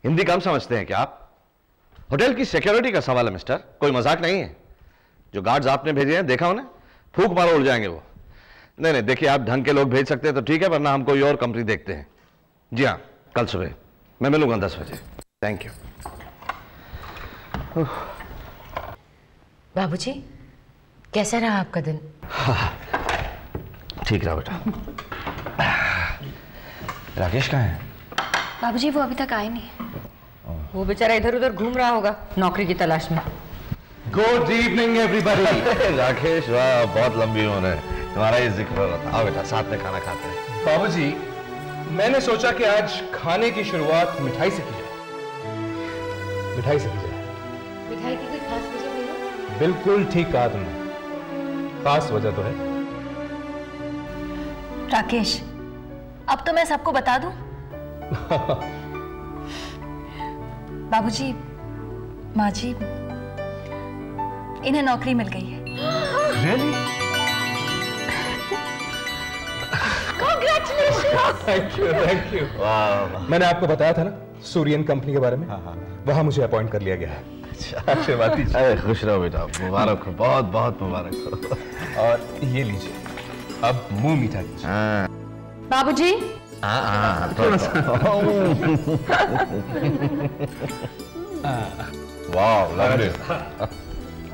हिंदी कम समझते हैं क्या आप? होटल की सिक्योरिटी का सवाल है मिस्टर, कोई मजाक नहीं है। जो गार्ड्स आपने भेजे हैं देखा उन्हें, फूंक मारो उड़ जाएंगे वो। नहीं नहीं देखिए, आप ढंग के लोग भेज सकते हैं तो ठीक है, वरना हम कोई और कंपनी देखते हैं। जी हाँ, कल सुबह मैं मिलूंगा 10 बजे। Thank you. बाबूजी, कैसा रहा आपका दिन? ठीक रहा बेटा। राकेश कहाँ है? बाबूजी वो अभी तक आए नहीं। वो बेचारा इधर उधर घूम रहा होगा नौकरी की तलाश में। Good evening everybody. राकेश वाह, बहुत लंबी उम्र है तुम्हारा, ये जिक्र हो रहा था। आओ बेटा साथ में खाना खाते हैं। बाबूजी मैंने सोचा कि आज खाने की शुरुआत मिठाई से की जाए। मिठाई से की जाए। मिठाई की कोई खास वजह नहीं है? बिल्कुल ठीक कहा तुमने, खास वजह तो है। राकेश अब तो मैं सबको बता दूं। बाबूजी, माँ जी, इन्हें नौकरी मिल गई है। Really? Thank you. मैंने आपको बताया था ना सूर्यन कंपनी के बारे में। वहां मुझे अपॉइंट कर लिया गया है। अच्छी बात है। खुश रहो बेटा, मुबारक हो, बहुत बहुत मुबारक हो। और ये लीजिए, अब मुंह मीठा कीजिए। बाबूजी वाह, लवली।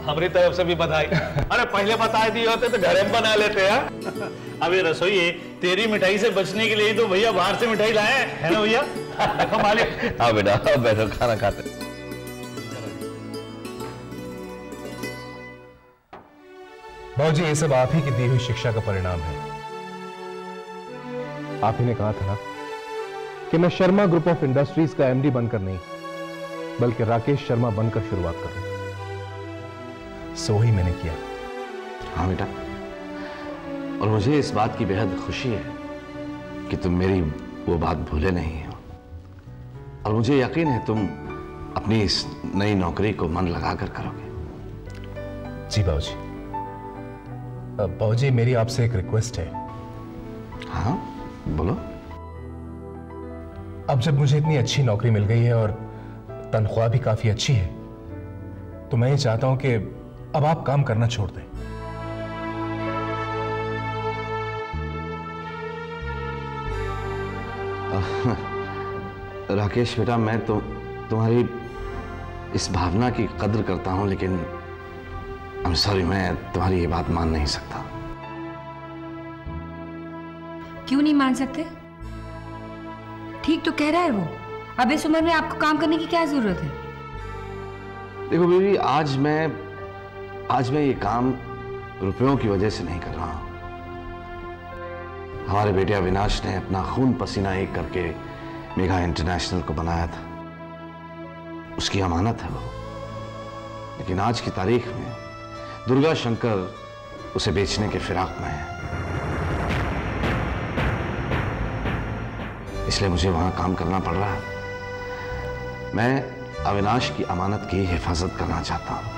हमारी तरफ से भी बधाई। अरे पहले बता दिए होते तो घर में बना लेते हैं। अब ये रसोई तेरी मिठाई से बचने के लिए तो भैया बाहर से मिठाई लाए है ना भैया? देखो मालिक। हाँ बेटा, बैठो खाना खाते। बाबूजी ये सब आप ही की दी हुई शिक्षा का परिणाम है। आप ही ने कहा था ना कि मैं शर्मा ग्रुप ऑफ इंडस्ट्रीज का एमडी बनकर नहीं, बल्कि राकेश शर्मा बनकर शुरुआत करूं। सो ही मैंने किया। हाँ बेटा, और मुझे इस बात की बेहद खुशी है कि तुम मेरी वो बात भूले नहीं हो, और मुझे यकीन है तुम अपनी इस नई नौकरी को मन लगाकर करोगे। जी बाबूजी। बाबूजी मेरी आपसे एक रिक्वेस्ट है। हाँ बोलो। अब जब मुझे इतनी अच्छी नौकरी मिल गई है और तनख्वाह भी काफी अच्छी है, तो मैं ये चाहता हूं कि अब आप काम करना छोड़ दें। राकेश बेटा, मैं तो तुम्हारी इस भावना की कद्र करता हूं, लेकिन आई एम सॉरी, मैं तुम्हारी ये बात मान नहीं सकता। क्यों नहीं मान सकते? ठीक तो कह रहा है वो। अब इस उम्र में आपको काम करने की क्या जरूरत है? देखो बेबी, आज मैं ये काम रुपयों की वजह से नहीं कर रहा हूं। हमारे बेटे अविनाश ने अपना खून पसीना एक करके मेघा इंटरनेशनल को बनाया था, उसकी अमानत है वो। लेकिन आज की तारीख में दुर्गा शंकर उसे बेचने के फिराक में है, इसलिए मुझे वहां काम करना पड़ रहा है। मैं अविनाश की अमानत की हिफाजत करना चाहता हूं।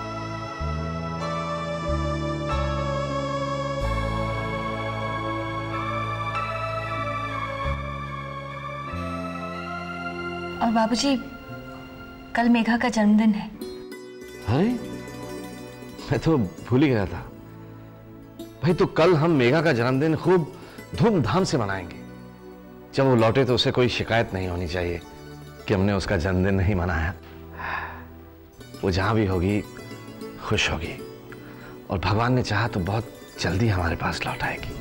और बाबूजी, कल मेघा का जन्मदिन है। अरे मैं तो भूल ही गया था भाई। तो कल हम मेघा का जन्मदिन खूब धूमधाम से मनाएंगे। जब वो लौटे तो उसे कोई शिकायत नहीं होनी चाहिए कि हमने उसका जन्मदिन नहीं मनाया। वो जहां भी होगी खुश होगी, और भगवान ने चाहा तो बहुत जल्दी हमारे पास लौट आएगी।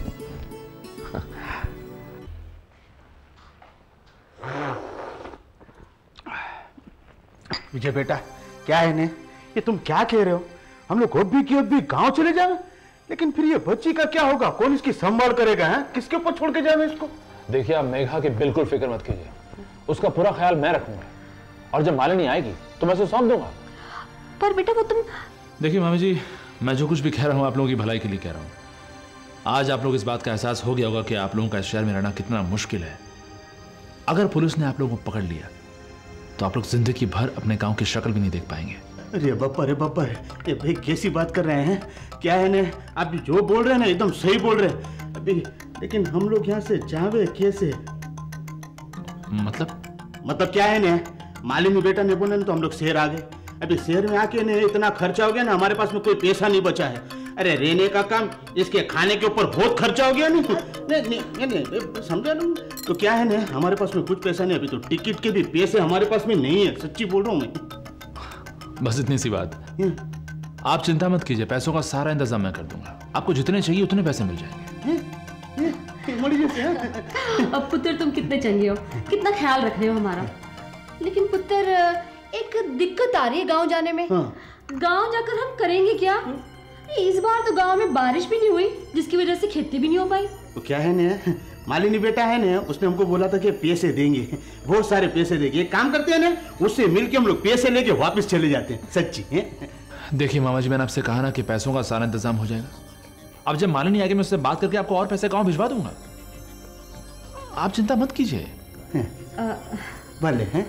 विजय बेटा, क्या है ने? ये तुम क्या कह रहे हो? हम लोग खुद भी गांव चले जाए, लेकिन फिर ये बच्ची का क्या होगा? कौन इसकी संभाल करेगा? है किसके ऊपर छोड़ के जाए इसको? देखिए आप मेघा की बिल्कुल फिक्र मत कीजिए, उसका पूरा ख्याल मैं रखूंगा, और जब मालिनी आएगी तो मैं उसे सौंप दूंगा। पर बेटा वो तुम... देखिए मामी जी, मैं जो कुछ भी कह रहा हूँ आप लोगों की भलाई के लिए कह रहा हूँ। आज आप लोग इस बात का एहसास हो गया होगा कि आप लोगों का इस शहर में रहना कितना मुश्किल है। अगर पुलिस ने आप लोगों को पकड़ लिया तो आप लोग जिंदगी भर अपने गांव की शक्ल भी नहीं देख पाएंगे। अरे बप्पा, ये भाई कैसी बात कर रहे हैं? क्या है ने, आप जो बोल रहे हैं ना एकदम सही बोल रहे हैं अभी, लेकिन हम लोग यहाँ से जावे कैसे? मतलब क्या है ने? मालिनी बेटा ने बोला ना तो हम लोग शहर आ गए। अभी शहर में आके ने इतना खर्चा हो गया ना, हमारे पास में कोई पैसा नहीं बचा है। अरे रहने का काम, इसके खाने के ऊपर बहुत खर्चा हो गया नहीं समझा ना। तो क्या है ना, हमारे पास में कुछ पैसा नहीं, अभी तो टिकट के भी पैसे हमारे पास में नहीं है, सच्ची बोल रहा हूँ मैं। बस इतनी सी बात। आप चिंता मत कीजिए, पैसों का सारा इंतजाम मैं कर दूंगा। आपको जितने चाहिए उतने पैसे मिल जाएंगे। अब पुत्र तुम कितने चंगे हो, कितना ख्याल रख रहे हो हमारा। लेकिन पुत्र एक दिक्कत आ रही है गांव जाने में। गांव जाकर हम करेंगे क्या? इस बार तो गांव में बारिश भी नहीं हुई, जिसकी वजह से खेती भी नहीं हो पाई। तो क्या है ना, मालिनी बेटा है ना, उसने हमको बोला था कि पैसे देंगे, बहुत सारे पैसे देंगे। एक काम करते हैं ना, उससे मिलके हम लोग पैसे लेके वापस चले जाते हैं। सच्ची है। देखिए मामा जी, मैंने आपसे कहा ना कि पैसों का सारा इंतजाम हो जाएगा। अब जब मालिनी आगे मैं उससे बात करके आपको और पैसे गाँव भिजवा दूंगा, आप चिंता मत कीजिए। भले हैं।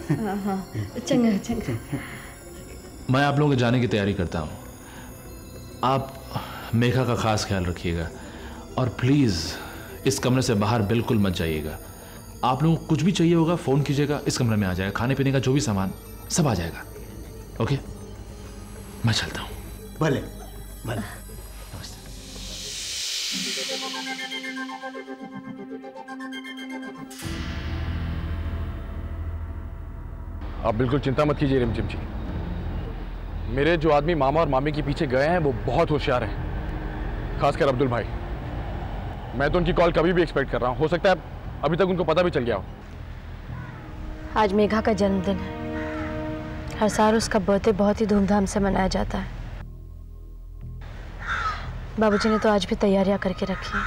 चंगा चंगा। मैं आप लोगों के जाने की तैयारी करता हूँ। आप मेघा का खास ख्याल रखिएगा और प्लीज़ इस कमरे से बाहर बिल्कुल मत जाइएगा। आप लोगों को कुछ भी चाहिए होगा फ़ोन कीजिएगा, इस कमरे में आ जाएगा। खाने पीने का जो भी सामान सब आ जाएगा। ओके, मैं चलता हूँ। भले भले। आप बिल्कुल चिंता मत कीजिए रिमझिम जी। मेरे जो आदमी मामा और मामी के पीछे गए हैं वो बहुत होशियार हैं, खासकर अब्दुल भाई। मैं तो उनकी कॉल कभी भी एक्सपेक्ट कर रहा हूँ। हो सकता है अभी तक उनको पता भी चल गया हो। आज मेघा का जन्मदिन है। हर साल उसका बर्थडे बहुत ही धूमधाम से मनाया जाता है। बाबूजी ने तो आज भी तैयारियां करके रखी हैं।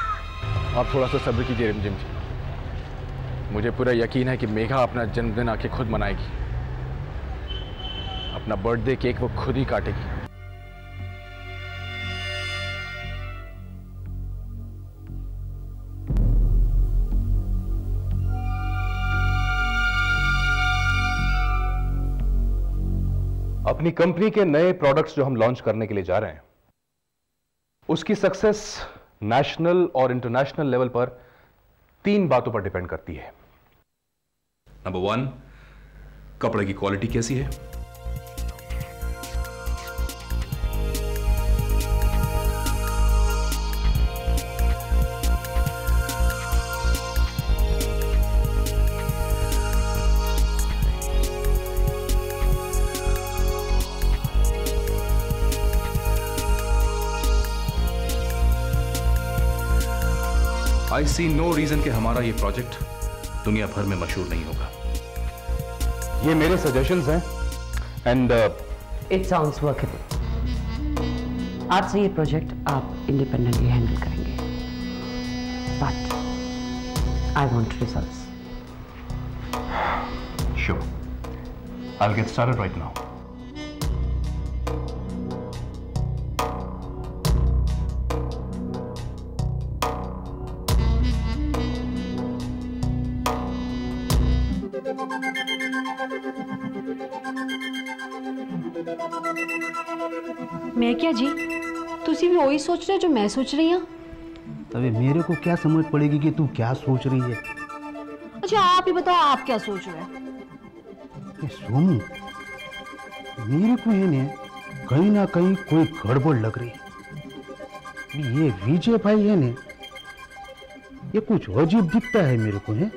आप थोड़ा सा सब्र कीजिए रिमझिम जी। मुझे पूरा यकीन है कि मेघा अपना जन्मदिन आके खुद मनाएगी। अपना बर्थडे केक वो खुद ही काटेगी। अपनी कंपनी के नए प्रोडक्ट्स जो हम लॉन्च करने के लिए जा रहे हैं, उसकी सक्सेस नेशनल और इंटरनेशनल लेवल पर 3 बातों पर डिपेंड करती है। नंबर 1, कपड़े की क्वालिटी कैसी है। आई सी नो रीजन कि हमारा ये प्रोजेक्ट दुनिया भर में मशहूर नहीं होगा। ये मेरे सजेशंस हैं एंड इट साउंड्स वर्केबल। आज से ये प्रोजेक्ट आप इंडिपेंडेंटली हैंडल करेंगे, but I want results. Sure, I will get started right now. मैं क्या जी, तुसी भी वही सोच रहे जो मैं सोच रही हूँ। तभी मेरे को क्या समझ पड़ेगी कि तू क्या सोच रही है। अच्छा आप ही बताओ, आप क्या सोच रहे हैं? सोनू, मेरे को है ना कहीं ना कहीं कोई गड़बड़ लग रही है। ये विजय भाई है ना, ये कुछ अजीब दिखता है मेरे को है।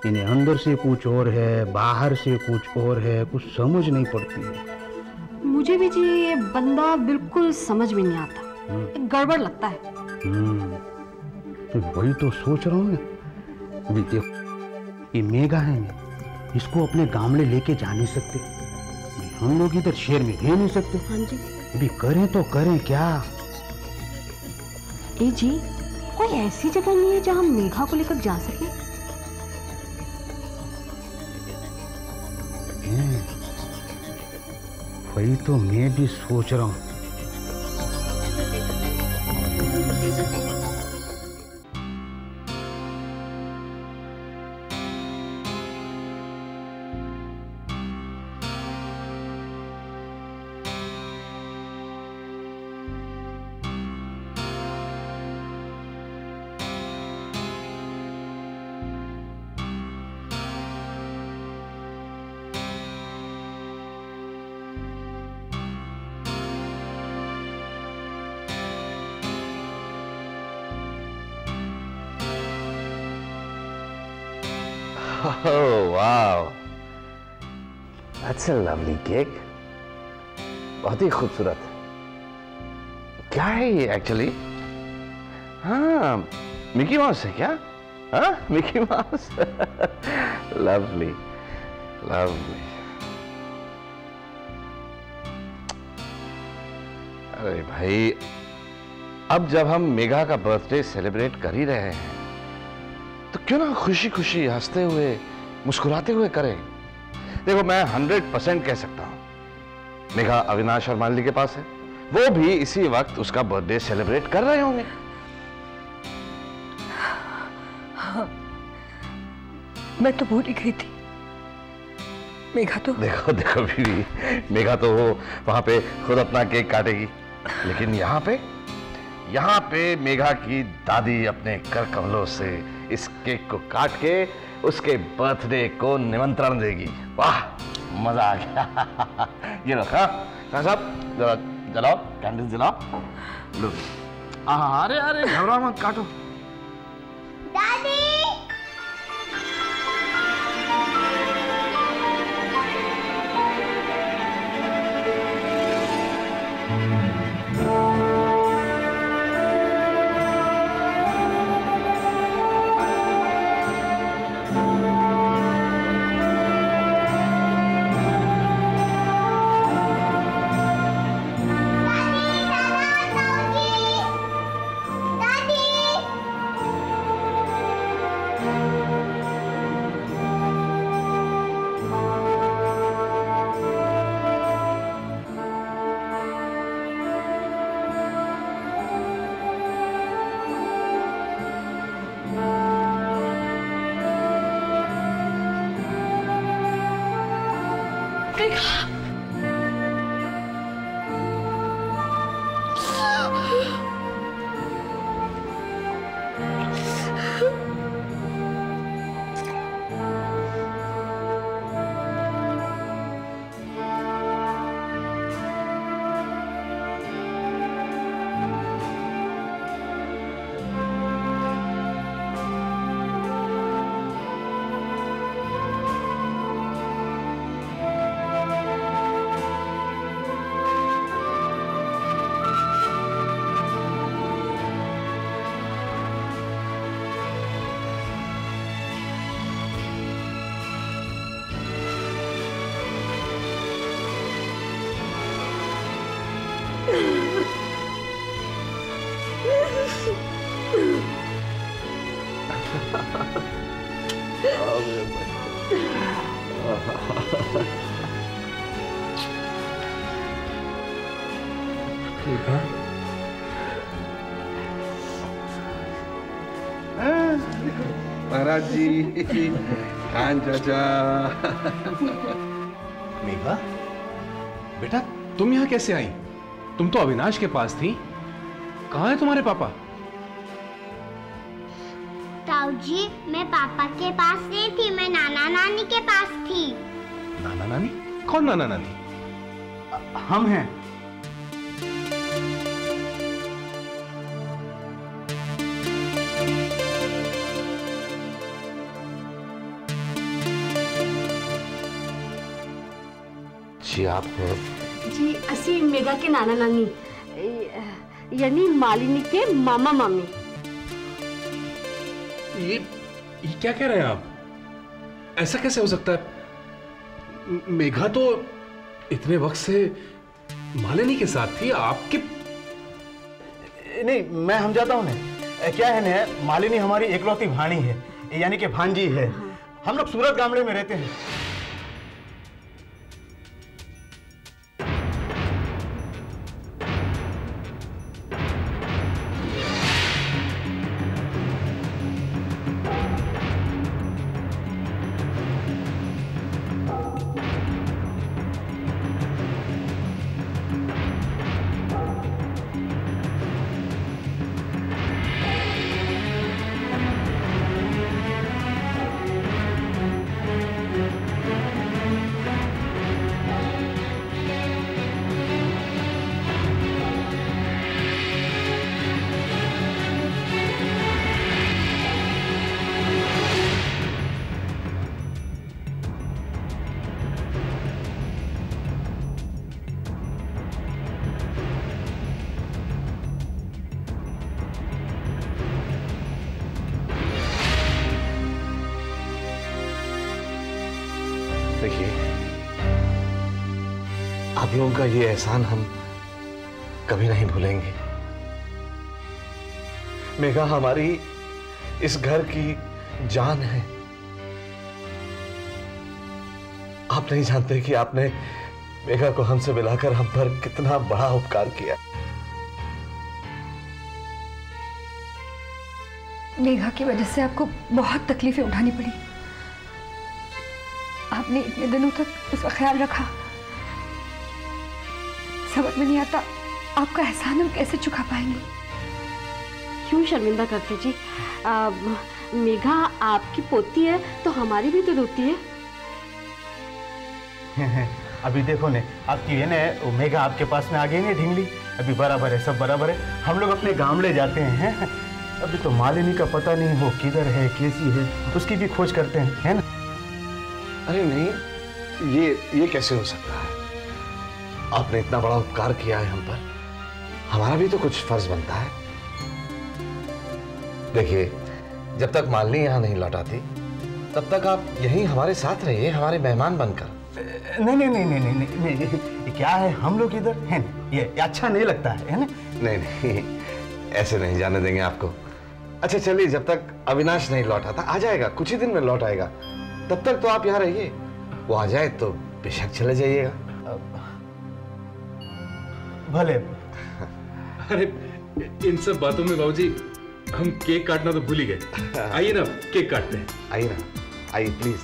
इन्हें अंदर से कुछ और है, बाहर से कुछ और है, कुछ समझ नहीं पड़ती है। मुझे भी जी ये बंदा बिल्कुल समझ में नहीं आता, गड़बड़ लगता है। तो वही तो सोच रहा हूँ ना। अभी देखो, ये मेघा है ना, इसको अपने गांव में लेके जा नहीं सकते। हम लोग इधर शहर में रह नहीं सकते। हाँ जी। अभी करें तो करें क्या? ए जी, कोई ऐसी जगह नहीं है जहां हम मेघा को लेकर जा सके? वही तो मैं भी सोच रहा हूँ। Oh, wow. That's a lovely cake. बहुत ही खूबसूरत। क्या है ये एक्चुअली? हाँ, मिकी माउस है क्या? हाँ, मिकी माउस। Lovely, lovely. अरे भाई, अब जब हम मेघा का बर्थडे सेलिब्रेट कर ही रहे हैं, तो क्यों ना खुशी खुशी हंसते हुए मुस्कुराते हुए करें। देखो, मैं 100% कह सकता हूं मेघा अविनाश और मालिनी के पास है, वो भी इसी वक्त उसका बर्थडे सेलिब्रेट कर रहे होंगे। हाँ, मैं तो भूल ही गई थी। मेघा तो देखो देखो बीवी, मेघा तो वो वहां पे खुद अपना केक काटेगी, लेकिन यहाँ पे मेघा की दादी अपने कर कमलों से इस केक को काट के उसके बर्थडे को निमंत्रण देगी। वाह, मजा आ गया। ये लो, हाँ साहब, जलाओ, कैंडल जलाओ। लो, अरे अरे घबराओ मत, काटो। दादी, महाराज जी, खान चाचा। मेघा, बेटा तुम यहाँ कैसे आई? तुम तो अविनाश के पास थी, कहाँ है तुम्हारे पापा? ताऊ जी, मैं पापा के पास नहीं थी, मैं नाना नानी के पास थी। नाना नानी? कौन नाना नानी? हम हैं। जी आप? जी असी मेघा के नाना नानी, यानी मालिनी के मामा मामी। ये क्या कह रहे हैं आप? ऐसा कैसे हो सकता है? मेघा तो इतने वक्त से मालिनी के साथ थी, आपके? नहीं, मैं समझाता हूँ ना। क्या है ना, मालिनी हमारी एकलौती भाणी है, यानी कि भांजी है। हम लोग सूरत गामड़े में रहते हैं। आप लोगों का ये एहसान हम कभी नहीं भूलेंगे। मेघा हमारी इस घर की जान है। आप नहीं जानते कि आपने मेघा को हमसे मिलाकर हम पर कितना बड़ा उपकार किया। मेघा की वजह से आपको बहुत तकलीफें उठानी पड़ी। आपने इतने दिनों तक उसका ख्याल रखा। समझ में नहीं आता आपका एहसान हम कैसे चुका पाएंगे। क्यों शर्मिंदा करते जी? मेघा आपकी पोती है तो हमारी भी तो रोती है। अभी देखो ने आपकी है ना मेघा आपके पास में आ गई ना ढींगली। अभी बराबर है, सब बराबर है। हम लोग अपने गांव ले जाते हैं। अभी तो मालिनी का पता नहीं वो किधर है, कैसी है, उसकी भी खोज करते हैं, है ना? अरे नहीं, ये कैसे हो सकता है? आपने इतना बड़ा उपकार किया है हम पर, हमारा भी तो कुछ फर्ज बनता है। देखिए, जब तक मालिनी यहाँ नहीं लौट आती तब तक आप यहीं हमारे साथ रहिए, हमारे मेहमान बनकर। नहीं नहीं नहीं नहीं नहीं, नहीं, नहीं क्या है, हम लोग इधर है ना, ये अच्छा नहीं लगता है ना? नहीं नहीं, ऐसे नहीं जाने देंगे आपको। अच्छा चलिए, जब तक अविनाश नहीं लौट आता, आ जाएगा, कुछ ही दिन में लौट आएगा, तब तक तो आप यहाँ रहिए। वो आ जाए तो बेशक चले जाइएगा। भले। अरे इन सब बातों में बाबूजी हम केक काटना तो भूल ही गए। आइए ना केक काटते हैं। आइए ना, आइए प्लीज।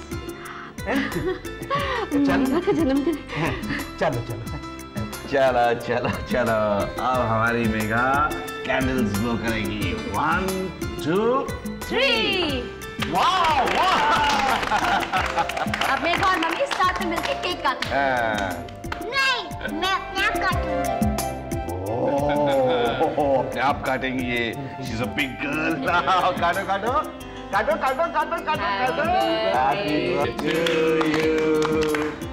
मेघा का जन्मदिन। चलो चलो चलो चलो चलो, अब हमारी मेघा कैंडल्स ब्लो करेंगी। 1 2 3। वाह वाह। अब मेघा और मम्मी साथ में मिलकर केक काटेंगे। नहीं, मैं अपने आप काटूंगी। अपने आप काटेंगी ये। She's a big girl. काटो काटो काटो काटो काटो काटो काटो। Happy birthday to you.